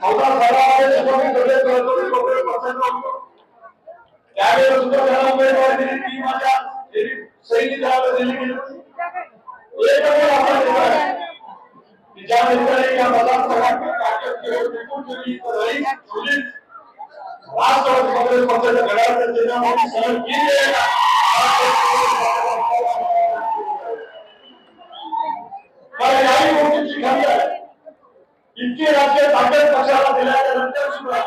14 सालामध्ये तुम्ही सगळे त्यावेळेस सुद्धा त्याला उमेदवारी दिली ती माझ्या सैनिक दलाला दिली गेली एकच आपण ज्या नेत्याने या मतदारसंघात ताकद टिकून ठेवली पोलीस राष्ट्रवादी काँग्रेस पक्षाच्या घड्याळाच्या चिन्हामध्ये सहन केली याही गोष्टीची खंत आहे इतकी राजकीय ताकद पक्षाला दिल्याच्या नंतर सुद्धा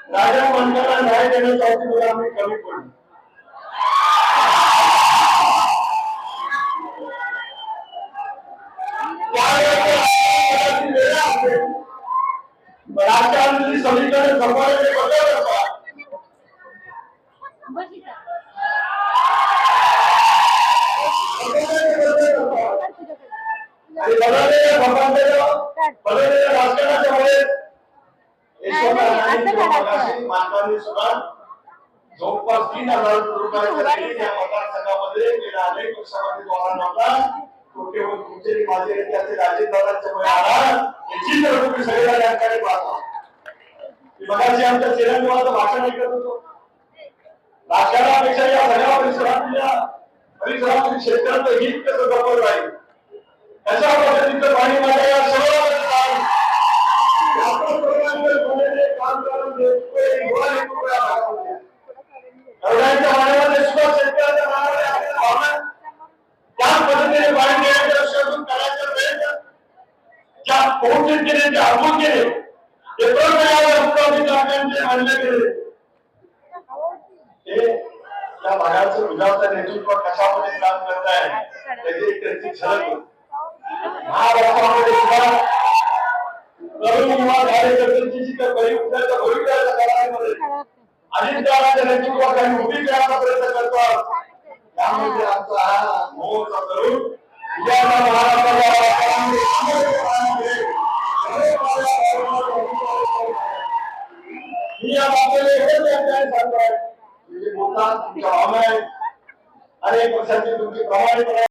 राजा माणसाला न्याय देण्यासाठी सुद्धा आम्ही कमी पडलो राजकारणाची समीकरण जपायचे बदल असतात आणि बदललेल्या राजकारणाच्या मुळे मानवाने सुद्धा जवळपास 3,000 रुपयासाठी या मतदारसंघामध्ये गेल्या अनेक वर्षामध्ये धोरण होता तुमचे माझे त्याचे राजेंद्रांच्या मुळे आला याची तर तुम्ही सगळ्या जानकारी पाहता मगाशी आमच्या चिरंजीवाचं भाषण ऐकत होतो राजकारणापेक्षा या सगळ्या परिसरातील क्षेत्राचं हित कसं जपलं राहील अशा पद्धतीचं पाणी माझ्या या सर्व काम करून शेतकऱ्याच्या मनामध्ये आपल्याला भावना त्या पद्धतीने पाणी देण्याचा शोधून करायचा प्रयत्न ज्या पोहोचून केले जे आगून केले ते मानले गेले हे त्या भागाचं गुजरातचं नेतृत्व कशामध्ये काम करत आहे त्याची एक त्यांची झलक महाराष्ट्रामध्ये सुद्धा तरुण युवा कार्यकर्त्यांची जी काही भविष्याच्या काळामध्ये अजितदादांच्या नेतृत्वाखाली उभी करण्याचा प्रयत्न करतो त्यामुळे आमचा हा मोहचा तरुण उद्याचा महाराष्ट्राला मी या बाबतीत एकच सांगतोय तुमची मोठा तुमच्या भावना आहे अनेक वर्षांची तुमची प्रमाणित